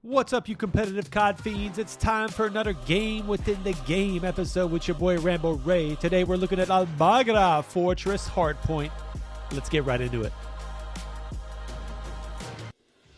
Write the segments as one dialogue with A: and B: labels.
A: What's up, you competitive COD fiends? It's time for another game within the game episode with your boy Rambo Ray. Today we're looking at Al Fortress Hardpoint. Let's get right into it.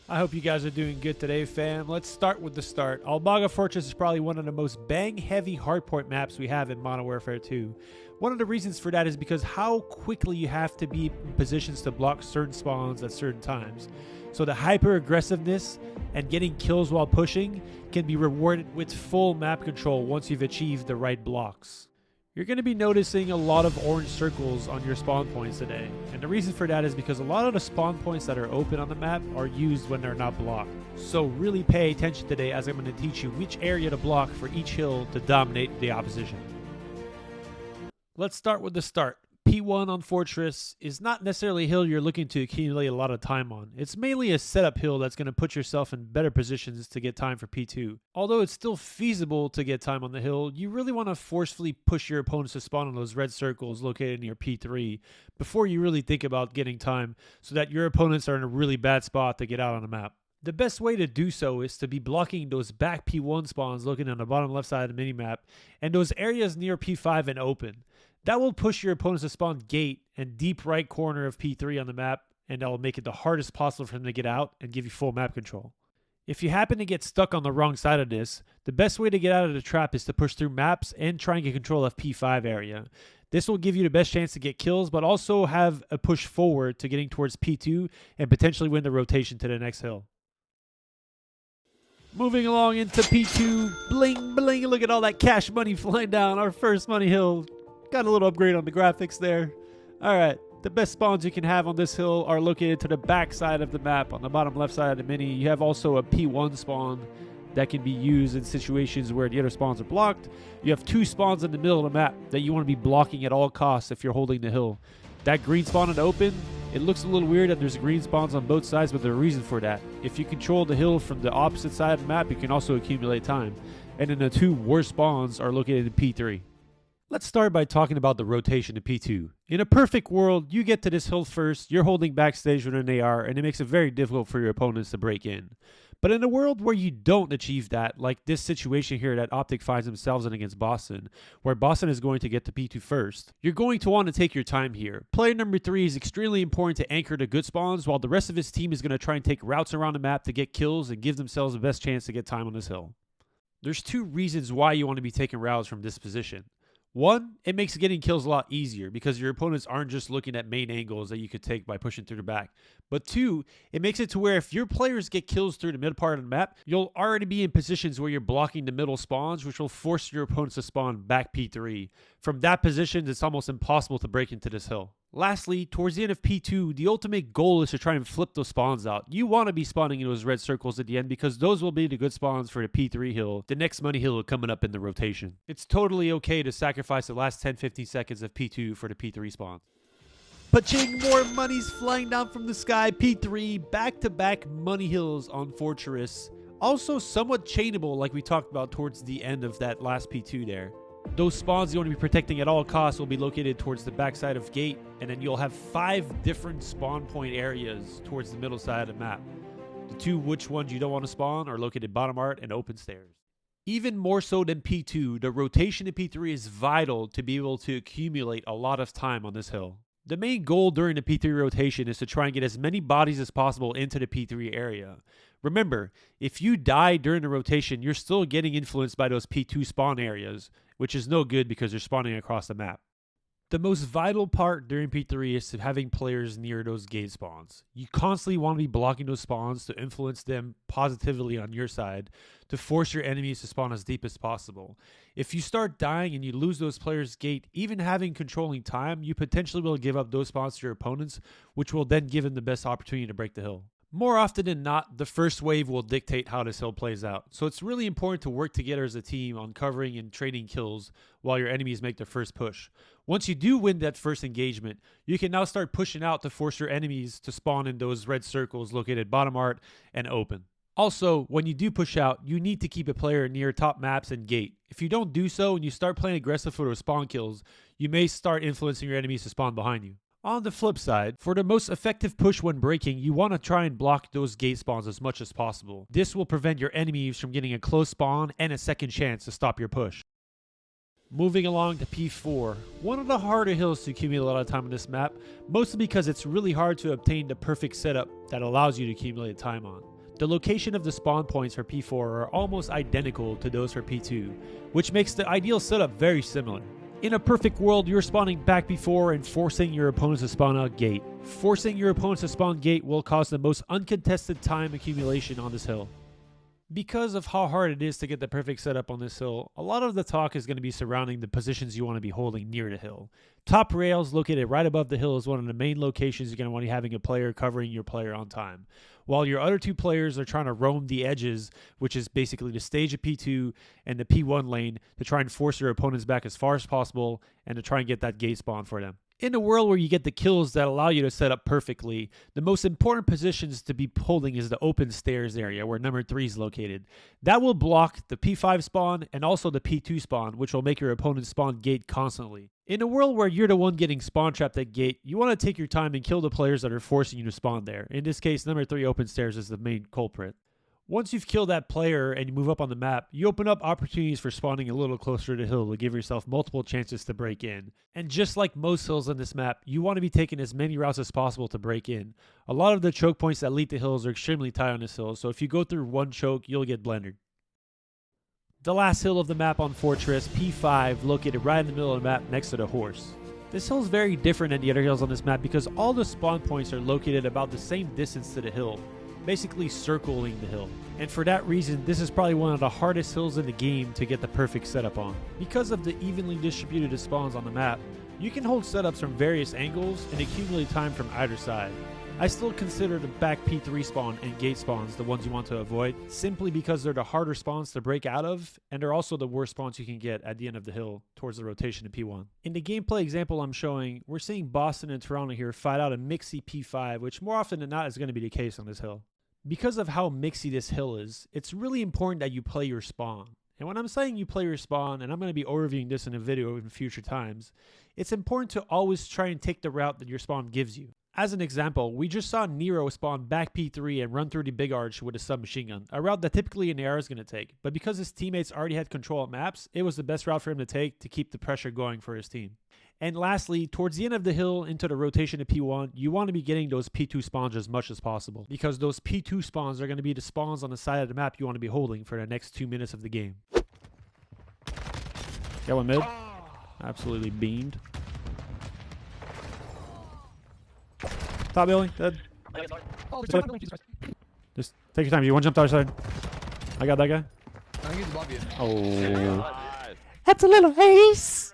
A: I hope you guys are doing good today, fam. Let's start with the start. Al Fortress is probably one of the most bang-heavy hardpoint maps we have in Modern Warfare 2. One of the reasons for that is because how quickly you have to be in positions to block certain spawns at certain times. So the hyper-aggressiveness and getting kills while pushing can be rewarded with full map control once you've achieved the right blocks. You're going to be noticing a lot of orange circles on your spawn points today, and the reason for that is because a lot of the spawn points that are open on the map are used when they're not blocked. So really pay attention today as I'm going to teach you which area to block for each hill to dominate the opposition. Let's start with the start. P1 on Fortress is not necessarily a hill you're looking to accumulate a lot of time on. It's mainly a setup hill that's going to put yourself in better positions to get time for P2. Although it's still feasible to get time on the hill, you really want to forcefully push your opponents to spawn on those red circles located near P3 before you really think about getting time so that your opponents are in a really bad spot to get out on the map. The best way to do so is to be blocking those back P1 spawns looking on the bottom left side of the minimap and those areas near P5 and open. That will push your opponents to spawn gate and deep right corner of P3 on the map, and that will make it the hardest possible for them to get out and give you full map control. If you happen to get stuck on the wrong side of this, the best way to get out of the trap is to push through maps and try and get control of P5 area. This will give you the best chance to get kills, but also have a push forward to getting towards P2 and potentially win the rotation to the next hill. Moving along into P2, bling bling, look at all that cash money flying down our first money hill. Got a little upgrade on the graphics there. Alright, the best spawns you can have on this hill are located to the back side of the map, on the bottom left side of the mini. You have also a P1 spawn that can be used in situations where the other spawns are blocked. You have two spawns in the middle of the map that you want to be blocking at all costs if you're holding the hill. That green spawn in the open, it looks a little weird that there's green spawns on both sides, but there's a reason for that. If you control the hill from the opposite side of the map, you can also accumulate time. And then the two worst spawns are located in P3. Let's start by talking about the rotation to P2. In a perfect world, you get to this hill first, you're holding backstage with an AR, and it makes it very difficult for your opponents to break in. But in a world where you don't achieve that, like this situation here that Optic finds themselves in against Boston, where Boston is going to get to P2 first, you're going to want to take your time here. Player number 3 is extremely important to anchor the good spawns, while the rest of his team is going to try and take routes around the map to get kills and give themselves the best chance to get time on this hill. There's two reasons why you want to be taking routes from this position. One, it makes getting kills a lot easier because your opponents aren't just looking at main angles that you could take by pushing through the back. But two, it makes it to where if your players get kills through the middle part of the map, you'll already be in positions where you're blocking the middle spawns, which will force your opponents to spawn back P3. From that position, it's almost impossible to break into this hill. Lastly, towards the end of P2, the ultimate goal is to try and flip those spawns out. You want to be spawning in those red circles at the end because those will be the good spawns for the P3 hill, the next money hill coming up in the rotation. It's totally okay to sacrifice the last 10-15 seconds of P2 for the P3 spawn. Paching, more money's flying down from the sky. P3, back-to-back money hills on Fortress. Also somewhat chainable like we talked about towards the end of that last P2 there. Those spawns you want to be protecting at all costs will be located towards the backside of gate, and then you'll have 5 different spawn point areas towards the middle side of the map. The two which ones you don't want to spawn are located bottom art and open stairs. Even more so than P2, the rotation in P3 is vital to be able to accumulate a lot of time on this hill. The main goal during the P3 rotation is to try and get as many bodies as possible into the P3 area. Remember, if you die during the rotation, you're still getting influenced by those P2 spawn areas, which is no good because you're spawning across the map. The most vital part during P3 is having players near those gate spawns. You constantly want to be blocking those spawns to influence them positively on your side, to force your enemies to spawn as deep as possible. If you start dying and you lose those players' gate, even having controlling time, you potentially will give up those spawns to your opponents, which will then give them the best opportunity to break the hill. More often than not, the first wave will dictate how this hill plays out. So it's really important to work together as a team on covering and trading kills while your enemies make their first push. Once you do win that first engagement, you can now start pushing out to force your enemies to spawn in those red circles located bottom art and open. Also, when you do push out, you need to keep a player near top maps and gate. If you don't do so and you start playing aggressive for those spawn kills, you may start influencing your enemies to spawn behind you. On the flip side, for the most effective push when breaking, you want to try and block those gate spawns as much as possible. This will prevent your enemies from getting a close spawn and a second chance to stop your push. Moving along to P4, one of the harder hills to accumulate a lot of time on this map, mostly because it's really hard to obtain the perfect setup that allows you to accumulate time on. The location of the spawn points for P4 are almost identical to those for P2, which makes the ideal setup very similar. In a perfect world, you're spawning back before and forcing your opponents to spawn out gate. Forcing your opponents to spawn gate will cause the most uncontested time accumulation on this hill. Because of how hard it is to get the perfect setup on this hill, a lot of the talk is going to be surrounding the positions you want to be holding near the hill. Top rails located right above the hill is one of the main locations you're going to want to be having a player covering your player on time. While your other two players are trying to roam the edges, which is basically the stage of P2 and the P1 lane, to try and force your opponents back as far as possible and to try and get that gate spawn for them. In a world where you get the kills that allow you to set up perfectly, the most important positions to be holding is the open stairs area where number 3 is located. That will block the P5 spawn and also the P2 spawn, which will make your opponent spawn gate constantly. In a world where you're the one getting spawn trapped at gate, you want to take your time and kill the players that are forcing you to spawn there. In this case, number 3 open stairs is the main culprit. Once you've killed that player and you move up on the map, you open up opportunities for spawning a little closer to the hill to give yourself multiple chances to break in. And just like most hills on this map, you want to be taking as many routes as possible to break in. A lot of the choke points that lead to hills are extremely tight on this hill, so if you go through one choke, you'll get blended. The last hill of the map on Fortress, P5, located right in the middle of the map next to the horse. This hill is very different than the other hills on this map because all the spawn points are located about the same distance to the hill, basically circling the hill. And for that reason, this is probably one of the hardest hills in the game to get the perfect setup on. Because of the evenly distributed spawns on the map, you can hold setups from various angles and accumulate time from either side. I still consider the back P3 spawn and gate spawns the ones you want to avoid, simply because they're the harder spawns to break out of, and they're also the worst spawns you can get at the end of the hill towards the rotation in P1. In the gameplay example I'm showing, we're seeing Boston and Toronto here fight out a mixy P5, which more often than not is going to be the case on this hill. Because of how mixy this hill is, it's really important that you play your spawn. And when I'm saying you play your spawn, and I'm going to be overviewing this in a video in future times, it's important to always try and take the route that your spawn gives you. As an example, we just saw Nero spawn back P3 and run through the big arch with a submachine gun, a route that typically an AR is going to take. But because his teammates already had control of maps, it was the best route for him to take to keep the pressure going for his team. And lastly, towards the end of the hill into the rotation of P1, you want to be getting those P2 spawns as much as possible, because those P2 spawns are going to be the spawns on the side of the map you want to be holding for the next 2 minutes of the game. Got one mid. Absolutely beamed. Top building, dead. Just take your time. You want to jump to the other side? I got that guy.
B: I think he's above you.
A: Oh. That's a little ace.